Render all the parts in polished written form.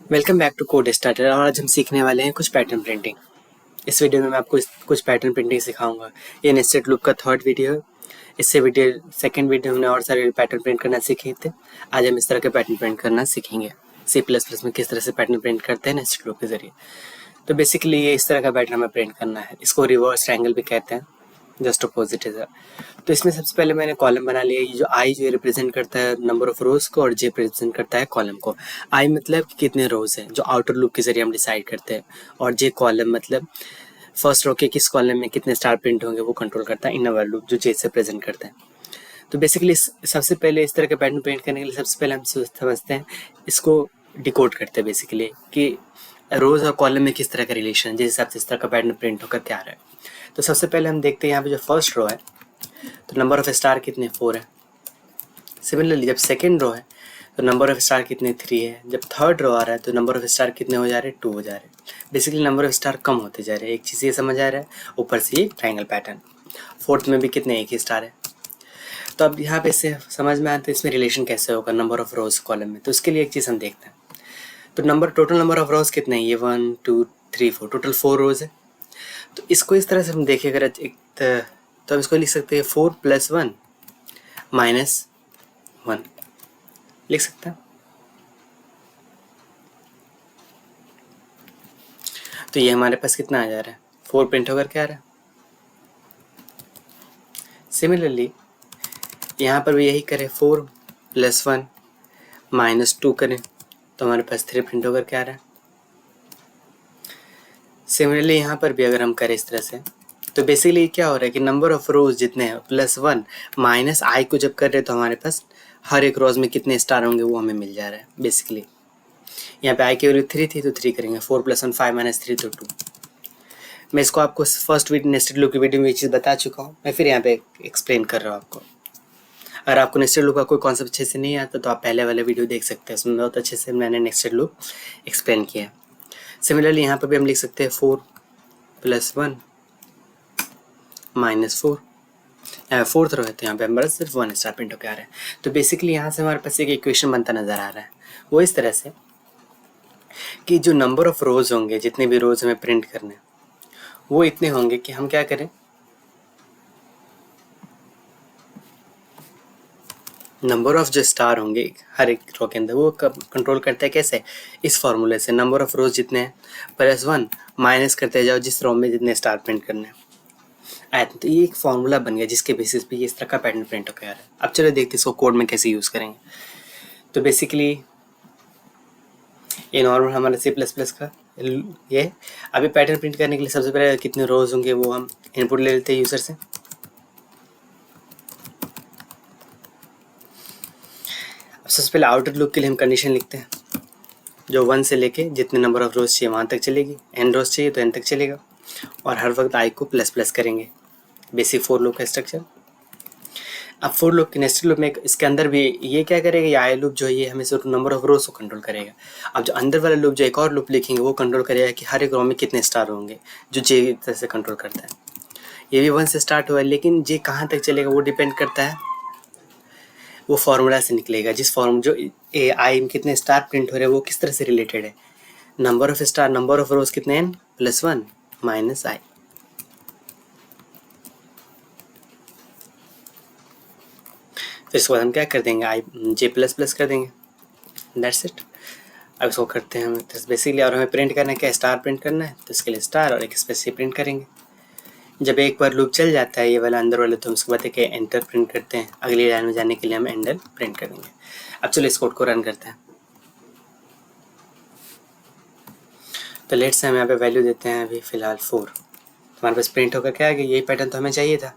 Welcome back to code starter. और आज हम सीखने वाले हैं कुछ पैटर्न प्रिंटिंग। इस वीडियो में मैं आपको कुछ पैटर्न प्रिंटिंग सिखाऊंगा। ये नेस्टेड लूप का थर्ड वीडियो है। इससे वीडियो सेकंड वीडियो हमने और सारे पैटर्न प्रिंट करना सीखे थे। आज हम इस तरह के पैटर्न प्रिंट करना सीखेंगे। C++ में किस तरह से पैटर्न प्रिंट करते हैं नेस्टेड लूप के जरिए। तो बेसिकली ये इस तरह का पैटर्न हमें प्रिंट करना है। इसको रिवर्स ट्रायंगल भी कहते हैं, जस्ट अपोजिट इज। तो इसमें सबसे पहले मैंने कॉलम बना लिया। ये जो आई जो रिप्रेजेंट करता है नंबर ऑफ रोज को और जे रिप्रेजेंट करता है कॉलम को। आई मतलब कि कितने रोज हैं जो आउटर लूप के जरिए हम डिसाइड करते हैं, और जे कॉलम मतलब फर्स्ट रो के किस कॉलम में कितने स्टार प्रिंट होंगे वो कंट्रोल करता है इनर लूप जो जे से प्रेजेंट करता है। तो बेसिकली सबसे पहले इस तरह का पैटर्न प्रिंट करने के लिए सबसे पहले हम समझते हैं, इसको डिकोड करते हैं बेसिकली कि रोज और कॉलम में किस तरह का रिलेशन है, जिस हिसाब से इस तरह का पैटर्न प्रिंट होकर क्या आ रहा है। तो सबसे पहले हम देखते हैं यहाँ पे जो फर्स्ट रो है तो नंबर ऑफ स्टार कितने 4 है। सिमिलरली जब सेकेंड रो है तो नंबर ऑफ स्टार कितने 3 है। जब थर्ड रो आ रहा है तो नंबर ऑफ स्टार कितने हो जा रहे हैं 2 हो जा रहे हैं। बेसिकली नंबर ऑफ स्टार कम होते जा रहे हैं। एक चीज़ ये समझ आ रहा है, ऊपर से ये ट्रायंगल पैटर्न। फोर्थ में भी कितने एक ही स्टार है। तो अब यहाँ पे इससे समझ में आता है इसमें रिलेशन कैसे होगा नंबर ऑफ रोज कॉलम में। तो उसके लिए एक चीज़ हम देखते हैं। तो टोटल नंबर ऑफ रोज कितने हैं, ये 1 2 3 4, टोटल 4 रोज है। तो इसको इस तरह से हम देखें अगर तो हम इसको लिख सकते हैं 4 + 1 - 1 लिख सकते हैं। तो ये हमारे पास कितना आ जा रहा है, 4 प्रिंट होकर क्या आ रहा है। सिमिलरली यहाँ पर भी यही करें, 4 + 1 - 2 करें तो हमारे पास 3 प्रिंट होकर क्या आ रहा है। सिमिलरली यहाँ पर भी अगर हम करें इस तरह से तो बेसिकली क्या हो रहा है कि नंबर ऑफ रोज जितने हैं +1 - आई को जब कर रहे हैं तो हमारे पास हर एक रोज में कितने स्टार होंगे वो हमें मिल जा रहा है। बेसिकली यहाँ पे आई की वैल्यू 3 थी तो 3 करेंगे, 4 + 1 5 - 3 तो 2। मैं इसको आपको फर्स्ट नेस्टेड लूप की वीडियो में ये चीज़ बता चुका हूँ, मैं फिर यहाँ पे एक्सप्लेन कर रहा हूँ आपको। अगर आपको नेस्टेड लूप का कोई कॉन्सेप्ट अच्छे से नहीं आता तो आप पहले वाले वीडियो देख सकते हैं, उसमें बहुत अच्छे से मैंने नेस्टेड लूप एक्सप्लेन किया है। सिमिलरली यहाँ पर भी हम लिख सकते हैं 4 + 1 - 4। फोर्थ रो है तो यहाँ पे हमारे सिर्फ 1 स्टार प्रिंट होकर आ रहा है। तो बेसिकली यहाँ से हमारे पास एक इक्वेशन बनता नजर आ रहा है, वो इस तरह से कि जो नंबर ऑफ रोज होंगे, जितने भी रोज हमें प्रिंट करने हैं वो इतने होंगे कि हम क्या करें, नंबर ऑफ जो स्टार होंगे हर एक रो के अंदर वो कंट्रोल करता है कैसे, इस फॉर्मूले से नंबर ऑफ रोज जितने हैं +1 माइनस करते जाओ जिस रो में जितने स्टार प्रिंट करने हैं। तो ये एक फॉर्मूला बन गया जिसके बेसिस पे ये इस तरह का पैटर्न प्रिंट होकर आ रहा है। अब चलो देखते हैं इसको कोड में कैसे यूज़ करेंगे। तो बेसिकली ये नॉर्मल हमारा C++ का ये अभी पैटर्न प्रिंट करने के लिए सबसे पहले कितने रोज होंगे वो हम इनपुट ले लेते हैं यूज़र से। अब सबसे पहले आउटर लूप के लिए हम कंडीशन लिखते हैं जो 1 से लेके जितने नंबर ऑफ रोज चाहिए वहाँ तक चलेगी। n रोज चाहिए तो n तक चलेगा, और हर वक्त i को ++ करेंगे। बेसिक फॉर लूप का स्ट्रक्चर। अब फॉर लूप के नेस्टेड लूप में इसके अंदर भी ये क्या करेगा, ये आई लूप जो है ये हमें सिर्फ नंबर ऑफ रोज को कंट्रोल करेगा। अब जो अंदर वाला लूप जो एक और लूप लिखेंगे वो कंट्रोल करेगा कि हर एक रो में कितने स्टार होंगे, जो जे तरह से कंट्रोल करता है। ये भी 1 से स्टार्ट हुआ है, लेकिन जे कहाँ तक चलेगा वो डिपेंड करता है, वो फार्मूला से निकलेगा। जिस फॉर्म जो ए आई में कितने स्टार प्रिंट हो रहे हैं वो किस तरह से रिलेटेड है, number of star number of रोज कितने n + 1 - आई। फिर इसके बाद हम क्या कर देंगे, आई J++ कर देंगे, दैट्स इट। अब इसको करते हैं हम बेसिकली, और हमें प्रिंट करना है क्या, स्टार प्रिंट करना है तो इसके लिए स्टार और एक स्पेस से प्रिंट करेंगे। जब एक बार लूप चल जाता है ये वाला अंदर वाला तो हम उसके बाद एक एंटर प्रिंट करते हैं। अगली लाइन में जाने के लिए हम एंटर प्रिंट करेंगे। अब चलो इस कोड को रन करते हैं। तो लेट्स से हम यहाँ पे वैल्यू देते हैं अभी फिलहाल 4। हमारे पास प्रिंट होकर क्या आ गया, यही पैटर्न तो हमें चाहिए था।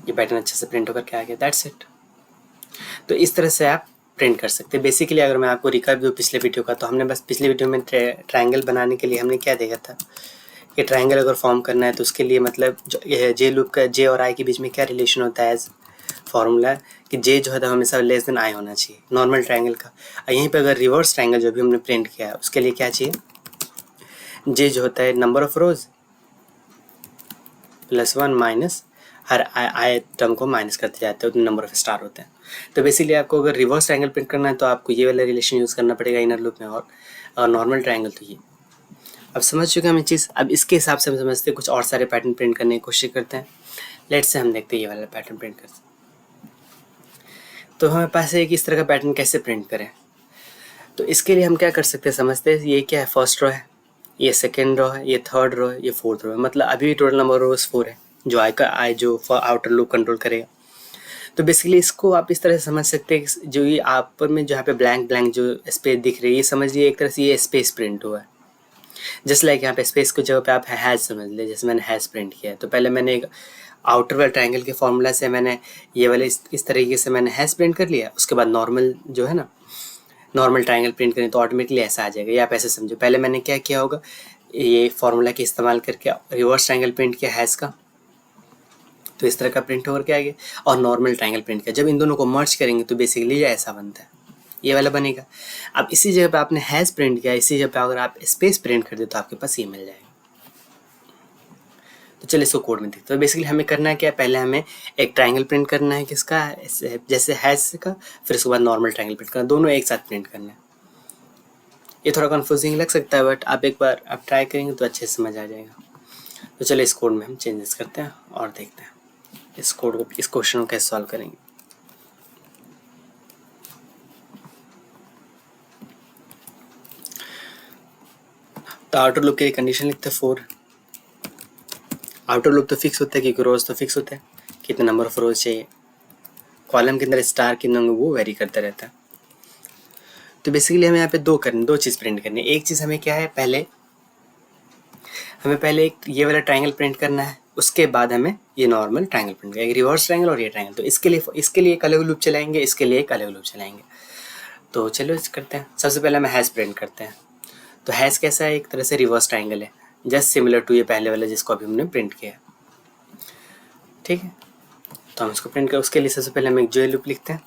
ये पैटर्न अच्छे से प्रिंट होकर क्या आ गया, दैट्स इट। तो इस तरह से आप प्रिंट कर सकते हैं। बेसिकली अगर मैं आपको रिकैप दूँ पिछले वीडियो का, तो हमने बस पिछले वीडियो में ट्रायंगल बनाने के लिए हमने क्या देखा था कि ट्रायंगल अगर फॉर्म करना है तो उसके लिए मतलब जे लूप का जे और आई के बीच में क्या रिलेशन होता है, एज फॉर्मूला कि जे जो है तो हमेशा << आई होना चाहिए नॉर्मल ट्रायंगल का। और यहीं पे अगर रिवर्स ट्रायंगल जो भी हमने प्रिंट किया है उसके लिए क्या चाहिए, जे जो होता है number of rose +1 - her I term को माइनस करते जाते हैं, उतने नंबर ऑफ स्टार होते हैं। तो बेसिकली आपको अगर रिवर्स ट्रायंगल प्रिंट करना है तो आपको ये वाला रिलेशन यूज़ करना पड़ेगा इनर लूप में, और नॉर्मल ट्रायंगल तो ये। अब समझ चुके हैं हम चीज़। अब इसके हिसाब से हम समझते हैं, कुछ और सारे पैटर्न प्रिंट करने की कोशिश करते हैं। लेट्स से हम देखते हैं ये वाला पैटर्न प्रिंट कर। तो हमारे पास है कि इस तरह का पैटर्न कैसे प्रिंट करें। तो इसके लिए हम क्या कर सकते हैं, समझते हैं। ये क्या है, फर्स्ट रो है, ये सेकेंड रो है, ये थर्ड रो है, ये फोर्थ रो है। मतलब अभी टोटल नंबर रोज 4 है, जो आई जो आउटर लूप कंट्रोल करेगा। तो बेसिकली इसको आप इस तरह से समझ सकते हैं कि जो ये आप में जहाँ पे ब्लैंक ब्लैंक जो स्पेस दिख रही है, ये समझ लीजिए एक तरह से ये स्पेस प्रिंट हुआ है। जस्ट लाइक यहाँ पे स्पेस को जगह पे आप हैज़ समझ ले, जैसे मैंने हैज़ प्रिंट किया है। तो पहले मैंने एक आउटर वाले ट्रायंगल के फॉर्मूला से मैंने ये वाले इस तरीके से मैंने हैज़ प्रिंट कर लिया। उसके बाद नॉर्मल जो है ना, नॉर्मल ट्रायंगल प्रिंट करें तो ऑटोमेटिकली ऐसा आ जाएगा। या आप ऐसे समझो, पहले मैंने क्या किया होगा, ये फॉर्मूला के इस्तेमाल करके रिवर्स ट्रायंगल प्रिंट किया हैज़ का, तो इस तरह का प्रिंट होकर के आ गया। और नॉर्मल ट्रायंगल प्रिंट किया, जब इन दोनों को मर्ज करेंगे तो बेसिकली ये ऐसा बनता है, ये वाला बनेगा। अब इसी जगह पे आपने हैज़ प्रिंट किया, इसी जगह पे अगर आप स्पेस प्रिंट कर दे तो आपके पास ये मिल जाएगा। तो चलिए इसको कोड में देखते हैं। तो बेसिकली हमें करना है क्या, पहले हमें एक ट्रायंगल प्रिंट करना है किसका, जैसे हैज़ का, फिर उसके बाद नॉर्मल ट्रायंगल प्रिंट करना, दोनों एक साथ प्रिंट करना है। ये थोड़ा कंफ्यूजिंग लग सकता है, बट आप एक बार आप ट्राई करेंगे तो अच्छे से समझ आ जाएगा। तो चलिए इस कोड में हम चेंजेस करते हैं और देखते हैं इस कोड को, इस क्वेश्चन को कैसे सॉल्व करेंगे। तो आउटर लूप के लिए कंडीशन लिखते हैं 4। आउटर लूप तो फिक्स होता है क्योंकि रोज तो फिक्स होता है, कितने नंबर ऑफ रोज चाहिए। कॉलम के अंदर स्टार कितने होंगे वो वेरी करता रहता है। तो बेसिकली हमें यहाँ पे दो चीज़ प्रिंट करनी है। एक चीज़ हमें क्या है, पहले एक ये वाला ट्रायंगल प्रिंट करना है, उसके बाद हमें ये नॉर्मल ट्रायंगल प्रिंट करेंगे, रिवर्स ट्रायंगल और ये ट्रायंगल। तो इसके लिए एक अलग लूप चलाएंगे, इसके लिए एक अलग लूप चलाएंगे। तो चलो इस करते हैं। सबसे पहले हमें हैश प्रिंट करते हैं। तो हैश कैसा है, एक तरह से रिवर्स ट्रायंगल है, जस्ट सिमिलर टू ये पहले वाला जिसको अभी हमने प्रिंट किया है। ठीक है, तो हम इसको प्रिंट कर, उसके लिए सबसे पहले हम एक जो लूप लिखते हैं।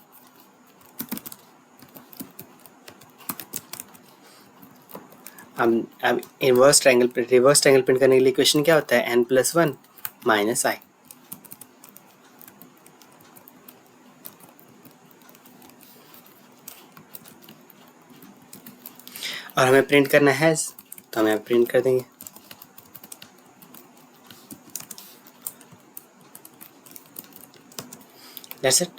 अब रिवर्स ट्रायंगल प्रिंट करने के लिए इक्वेशन क्या होता है, n+1 - i। और हमें प्रिंट करना है, तो हमें प्रिंट कर देंगे। दैट्स इट,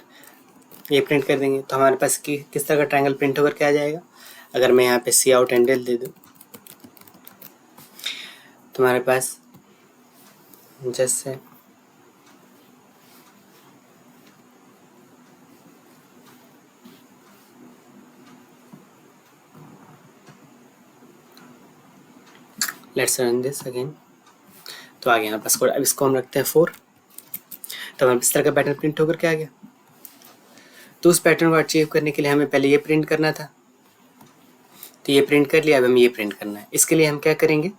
ये प्रिंट कर देंगे। तो हमारे पास किस तरह का ट्रायंगल प्रिंट होकर के आ जाएगा। अगर मैं यहाँ पे सी आउट एंड डेल दे दूँ तो हमारे पास जैसे लेट्स रन दिस अगेन। तो आ गया हमारे पास कोड। अब इसको हम रखते हैं 4। तो हमारे इस तरह का पैटर्न प्रिंट होकर के आ गया। तो उस पैटर्न को अचीव करने के लिए हमें पहले ये प्रिंट करना था, तो ये प्रिंट कर लिया। अब हमें ये प्रिंट करना है। इसके लिए हम क्या करेंगे,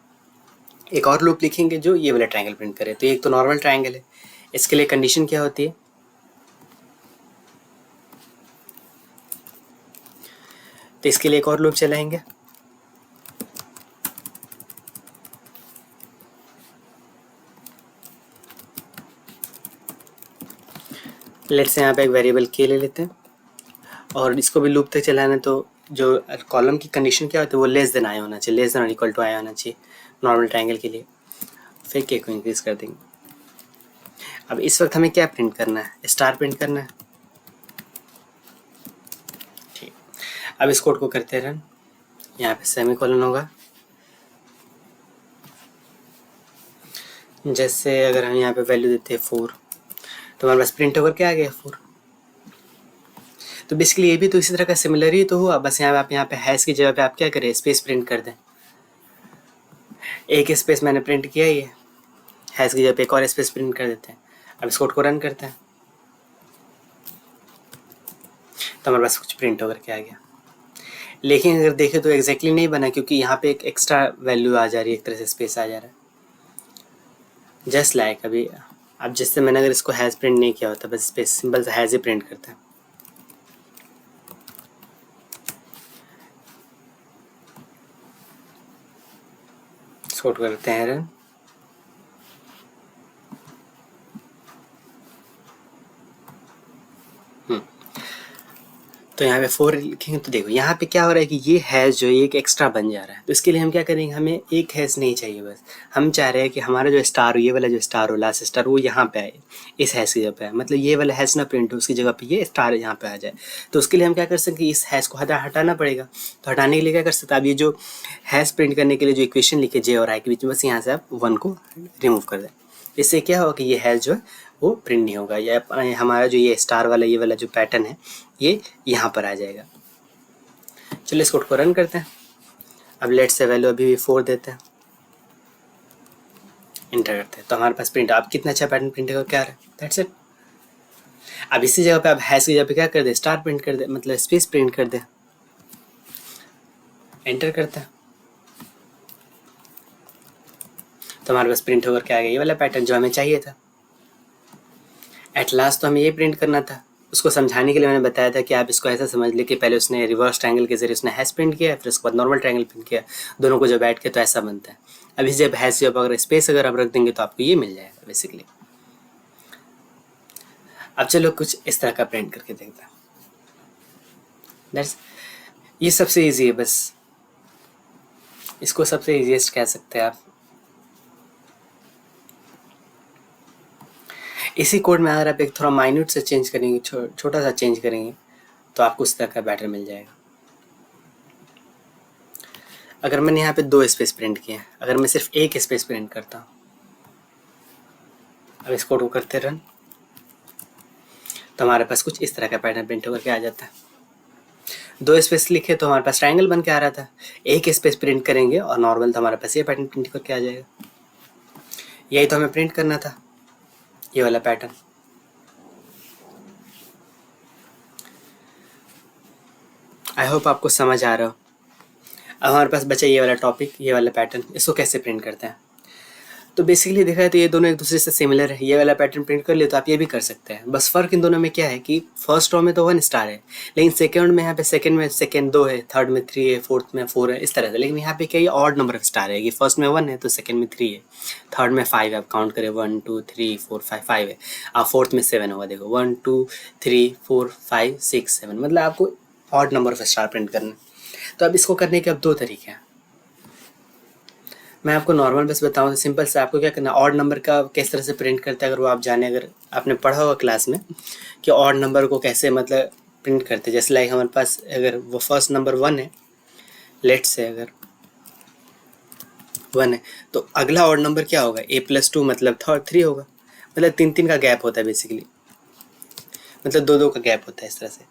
एक और लूप लिखेंगे जो ये वाला ट्रायंगल प्रिंट करे। तो एक तो नॉर्मल ट्रायंगल है, इसके लिए कंडीशन क्या होती है, तो इसके लिए एक और लूप चलाएंगे। लेट्स से यहाँ पे एक वेरिएबल के ले लेते हैं और इसको भी लूप तक चलाना है। तो जो कॉलम की कंडीशन क्या होती है, वो लेस देन आई होना चाहिए, लेस देन और इक्वल टू आई होना चाहिए नॉर्मल ट्रायंगल के लिए। फिर के को इंक्रीज कर देंगे। अब इस वक्त हमें क्या प्रिंट करना है, स्टार प्रिंट करना है। ठीक, अब इस कोड को करते हैं रन। यहाँ पे सेमीकोलन होगा। जैसे अगर हम यहाँ पे वैल्यू देते हैं 4, तो हमारे पास प्रिंट होकर के आ गया 4। तो बेसिकली ये भी तो इसी तरह का सिमिलर ही तो हुआ, बस यहाँ आप यहाँ पे हैश की जगह पे आप क्या करें, स्पेस प्रिंट कर दें। एक स्पेस मैंने प्रिंट किया, ये हैश की जगह पे एक और स्पेस प्रिंट कर देते हैं। अब इस कोड को रन करते हैं तो हमारे पास कुछ प्रिंट होकर के आ गया। लेकिन अगर देखें तो एग्जैक्टली नहीं बना, क्योंकि यहाँ पे एक एक्स्ट्रा वैल्यू आ जा रही है, एक तरह से स्पेस आ जा रहा है। जस्ट लाइक अभी अब जिससे मैंने अगर इसको हैज़ प्रिंट नहीं किया होता, बस स्पेस सिंपल से हैज़ ही प्रिंट करता है। कोड करते हैं रन। तो यहाँ पे 4 लिखेंगे तो देखो यहाँ पे क्या हो रहा है कि ये हैश जो है एक एक्स्ट्रा बन जा रहा है। तो इसके लिए हम क्या करेंगे, हमें एक हैश नहीं चाहिए, बस हम चाह रहे हैं कि हमारा जो स्टार हो, ये वाला जो स्टार हो, लास्ट स्टार, वो यहाँ पे आए, इस हैश की जगह पे आए, मतलब ये वाला हैश ना प्रिंट हो, उसकी जगह पे ये स्टार यहाँ पे आ जाए। तो उसके लिए हम क्या कर सकते हैं, इस हैश को हटाना पड़ेगा। तो हटाने के लिए क्या कर सकते हैं, अब ये जो हैश प्रिंट करने के लिए जो इक्वेशन लिखे जे और आई के बीच में, बस यहाँ से आप 1 को रिमूव कर दें। इससे क्या होगा कि ये हैश जो है वो प्रिंट नहीं होगा, या हमारा जो ये स्टार वाला ये वाला जो पैटर्न है ये यहाँ पर आ जाएगा। चलिए इस कोड को रन करते हैं। अब लेट से वैल्यू अभी भी 4 देते हैं, इंटर करते हैं, तो हमारे पास प्रिंट, आप कितना अच्छा पैटर्न प्रिंट होगा क्या आ रहा है, दैट्स इट। अब इसी जगह पे आप हैश की जगह पे क्या कर दे, स्टार प्रिंट कर दे, मतलब स्पेस प्रिंट कर दे, एंटर करते हैं, तो हमारे पास प्रिंट होकर क्या आ गया, ये वाला पैटर्न जो हमें चाहिए था। एट लास्ट तो हमें ये प्रिंट करना था। उसको समझाने के लिए मैंने बताया था कि आप इसको ऐसा समझ ले कि पहले उसने रिवर्स ट्रायंगल के जरिए उसने हैश प्रिंट किया, फिर उसके बाद नॉर्मल ट्रायंगल प्रिंट किया, दोनों को जब ऐड किया तो ऐसा बनता है। अब इस जब हैश जब अगर स्पेस अगर आप रख देंगे तो आपको ये मिल जाएगा बेसिकली। अब चलो कुछ इस तरह का प्रिंट करके देखते हैं। दैट्स, ये सबसे ईजी है, बस इसको सबसे ईजीएस्ट कह सकते हैं आप। इसी कोड में अगर आप एक थोड़ा माइन्यूट से चेंज करेंगे, छोटा सा चेंज करेंगे, तो आपको उस तरह का बैटर मिल जाएगा। अगर मैंने यहाँ पे 2 स्पेस प्रिंट किए हैं, अगर मैं सिर्फ एक स्पेस प्रिंट करता हूँ, अब इस कोड को करते रन, तो हमारे पास कुछ इस तरह का पैटर्न प्रिंट होकर के आ जाता है। 2 स्पेस लिखे तो हमारे पास ट्रायंगल बन के आ रहा था, एक स्पेस प्रिंट करेंगे और नॉर्मल, तो हमारे पास ये पैटर्न प्रिंट करके आ जाएगा। यही तो हमें प्रिंट करना था, ये वाला पैटर्न। आई होप आपको समझ आ रहा हो। अब हमारे पास बचा ये वाला टॉपिक, ये वाला पैटर्न, इसको कैसे प्रिंट करते हैं। तो बेसिकली देखा है तो ये दोनों एक दूसरे से सिमिलर है। ये वाला पैटर्न प्रिंट कर ले तो आप ये भी कर सकते हैं, बस फ़र्क इन दोनों में क्या है कि फर्स्ट रो में तो 1 स्टार है, लेकिन सेकंड में यहाँ पे सेकंड 2 है, थर्ड में 3 है, फोर्थ में 4 है, इस तरह से। लेकिन यहाँ पे क्या ये ऑड नंबर ऑफ स्टार है कि फर्स्ट में 1 है तो सेकंड में 3 है, थर्ड में 5 है, आप काउंट करें 1 2 3 4 5 है, आप फोर्थ में 7 होगा, देखो 1 2 3 4 5 6 7, मतलब आपको odd number of star print करना। तो अब इसको करने के अब 2 तरीके हैं। मैं आपको नॉर्मल बस बताऊं तो सिंपल से आपको क्या करना, ऑड नंबर का किस तरह से प्रिंट करते हैं, अगर वो आप जाने, अगर आपने पढ़ा होगा क्लास में कि ऑड नंबर को कैसे मतलब प्रिंट करते हैं। जैसे लाइक हमारे पास अगर वो फर्स्ट नंबर 1 है, लेट से अगर 1 है, तो अगला ऑड नंबर क्या होगा, a+2 मतलब थर्ड 3 होगा, मतलब 3 का गैप होता है बेसिकली, मतलब 2 का गैप होता है इस तरह से।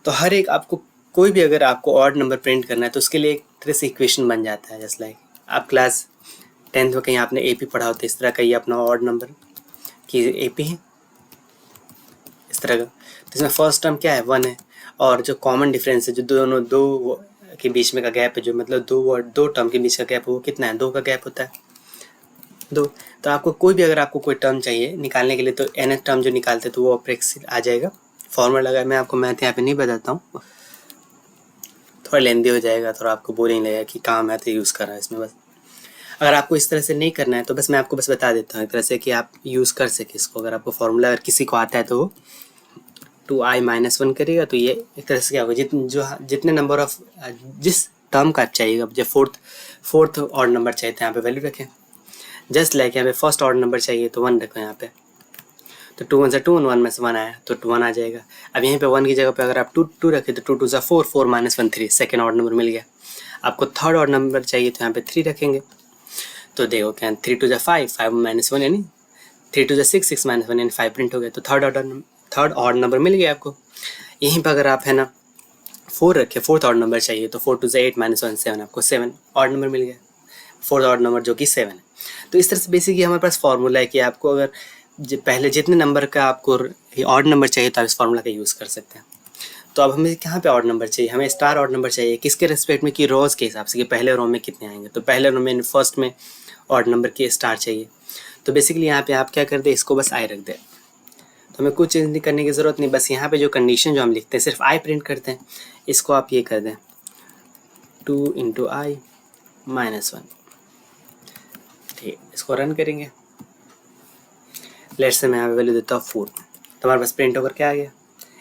तो हर एक आपको कोई भी अगर आपको ऑड नंबर प्रिंट करना है तो उसके लिए एक तरह से इक्वेशन बन जाता है। जैसे लाइक आप क्लास 10th में कहीं आपने AP पढ़ा होता है, इस तरह का ये अपना ऑड नंबर की AP है इस तरह का। तो इसमें फर्स्ट टर्म क्या है, 1 है, और जो कॉमन डिफरेंस है जो दोनों 2 के बीच में का गैप है, जो मतलब 2 टर्म के बीच का गैप है, वो कितना है, 2 का गैप होता है 2। तो आपको कोई भी अगर आपको कोई टर्म चाहिए निकालने के लिए तो nth टर्म जो निकालते तो वो अप्रेक्स आ जाएगा। फॉर्मूला अगर मैं आपको मैथ यहाँ पे नहीं बताता हूँ, थोड़ा लेंदी हो जाएगा, थोड़ा आपको बोरिंग लगेगा कि कहाँ मैथ यूज़ कर रहा है इसमें। बस अगर आपको इस तरह से नहीं करना है तो बस मैं आपको बस बता देता हूँ एक तरह से कि आप यूज़ कर सके इसको। अगर आपको फॉर्मूला अगर किसी को आता है तो वो 2i-1 करेगा, तो ये एक तरह से क्या होगा, जितने नंबर ऑफ जिस टर्म का चाहिएगा, जब फोर्थ ऑड नंबर चाहिए तो यहाँ पे वैल्यू रखें। जस्ट लाइक यहाँ पे फर्स्ट ऑड नंबर चाहिए तो 1 रखो यहाँ पे, तो 2 1 2 1 में से 1 आया तो 1 आ जाएगा। अब यहीं पे 1 की जगह पे अगर आप 2 रखें तो 2 2 4 4 -1 3, सेकेंड ऑड नंबर मिल गया। आपको थर्ड ऑड नंबर चाहिए तो यहाँ पे 3 रखेंगे, तो देखो क्या 3 2 5 5 -1 यानी 3 2 6 6 -1 यानी 5 प्रिंट हो गया। तो थर्ड ऑड नंबर मिल गया आपको। यहीं पर अगर आप है ना 4 रखें, फोर्थ ऑड नंबर चाहिए तो 4 2 8 -1 7, आपको 7 ऑड नंबर मिल गया, फोर्थ ऑड नंबर जो कि 7 है। तो इस तरह से बेसिकली हमारे पास फार्मूला है कि आपको अगर पहले जितने नंबर का आपको ऑड नंबर चाहिए तो आप इस फार्मूला का यूज़ कर सकते हैं। तो अब हमें कहाँ पे ऑड नंबर चाहिए, हमें स्टार ऑड नंबर चाहिए किसके रिस्पेक्ट में, कि रोज़ के हिसाब से कि पहले रो में कितने आएंगे। तो पहले रो में फर्स्ट में ऑड नंबर के स्टार चाहिए, तो बेसिकली यहाँ पे आप क्या कर दे, इसको बस आई रख दे। तो हमें कुछ चेंज करने की ज़रूरत नहीं, बस यहाँ पे जो कंडीशन जो हम लिखते हैं सिर्फ आई प्रिंट करते हैं, इसको आप ये कर दें 2 × i-1। ठीक, इसको रन करेंगे। लेट्स से मैं यहाँ पे वैल्यू देता हूँ 4, तो हमारे पास प्रिंट होकर क्या आ गया,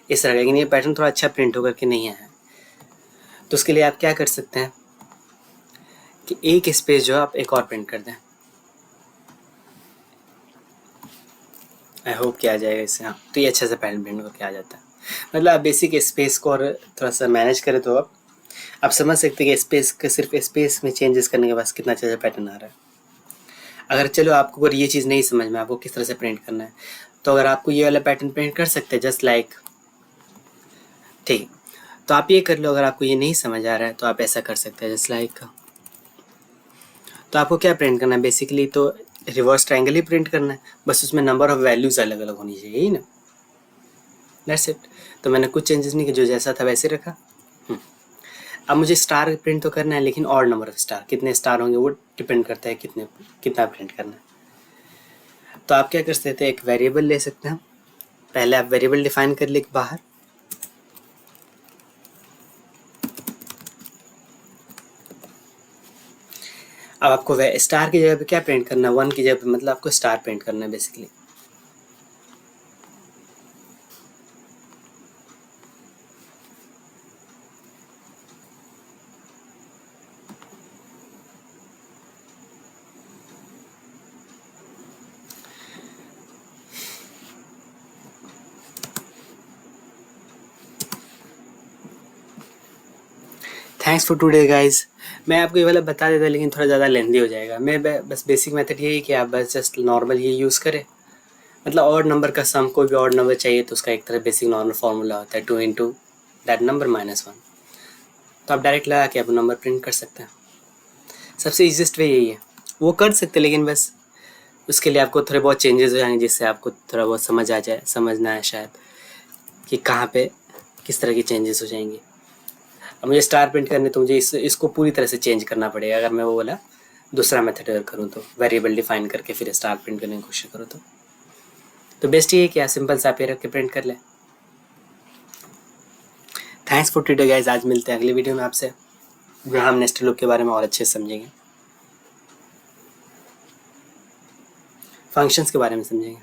इस तरह का, लेकिन ये पैटर्न थोड़ा अच्छा प्रिंट होकर के नहीं आया है। तो उसके लिए आप क्या कर सकते हैं कि एक स्पेस जो है आप एक और प्रिंट कर दें। आई होप कि आ जाएगा इससे। हाँ, तो ये अच्छा सा पैटर्न प्रिंट करके आ जाता है। मतलब आप बेसिक स्पेस को और थोड़ा सा मैनेज करें तो आप समझ सकते हैं कि स्पेस का सिर्फ स्पेस में चेंजेस करने के बाद कितना अच्छा सा पैटर्न आ रहा है। अगर चलो आपको अगर ये चीज़ नहीं समझ में आपको किस तरह से प्रिंट करना है, तो अगर आपको ये वाला पैटर्न प्रिंट कर सकते हैं जस्ट लाइक, ठीक, तो आप ये कर लो। अगर आपको ये नहीं समझ आ रहा है तो आप ऐसा कर सकते हैं जस्ट लाइक। तो आपको क्या प्रिंट करना है बेसिकली, तो रिवर्स ट्रायंगल ही प्रिंट करना है, बस उसमें नंबर ऑफ वैल्यूज़ अलग अलग होनी चाहिए, यही ना, दैट्स इट। तो मैंने कुछ चेंजेस नहीं किया, जो जैसा था वैसे रखा। अब मुझे स्टार प्रिंट तो करना है, लेकिन और नंबर ऑफ स्टार, कितने स्टार होंगे वो डिपेंड करता है कितना प्रिंट करना है। तो आप क्या कर सकते हैं, एक वेरिएबल ले सकते हैं। पहले आप वेरिएबल डिफाइन कर ले बाहर, अब आपको स्टार की जगह पे क्या प्रिंट करना है, 1 की जगह पे, मतलब आपको स्टार प्रिंट करना है basically. Thanks for today guys. मैं आपको ये वाला बता देता लेकिन थोड़ा ज़्यादा लेंदी हो जाएगा। मैं बस बेसिक मेथड यही कि आप बस जस्ट नॉर्मल ये यूज़ करें। मतलब ऑड नंबर का सम, कोई भी ऑड नंबर चाहिए तो उसका एक तरह बेसिक नॉर्मल फार्मूला होता है 2 इंटू दैट नंबर -1। तो आप डायरेक्ट लगा के आप नंबर प्रिंट कर सकते हैं। सबसे ईजीएस्ट वे यही है। वो कर सकते लेकिन बस उसके लिए आपको थोड़े बहुत चेंजेस हो जाएंगे, जिससे आपको थोड़ा बहुत समझना है शायद कि कहाँ पे किस तरह की चेंजेस हो जाएंगे। अब मुझे स्टार प्रिंट करने तो मुझे इसको पूरी तरह से चेंज करना पड़ेगा। अगर मैं वो वाला दूसरा मेथड अगर करूँ तो वेरिएबल डिफाइन करके फिर स्टार प्रिंट करने की कोशिश करूँ तो बेस्ट ये है कि सिंपल सा आप ये रख के प्रिंट कर लें। Thanks for today guys. आज मिलते हैं अगली वीडियो में आपसे, जहाँ हम नेस्टेड लूप के बारे में और अच्छे से समझेंगे, फंक्शंस के बारे में समझेंगे।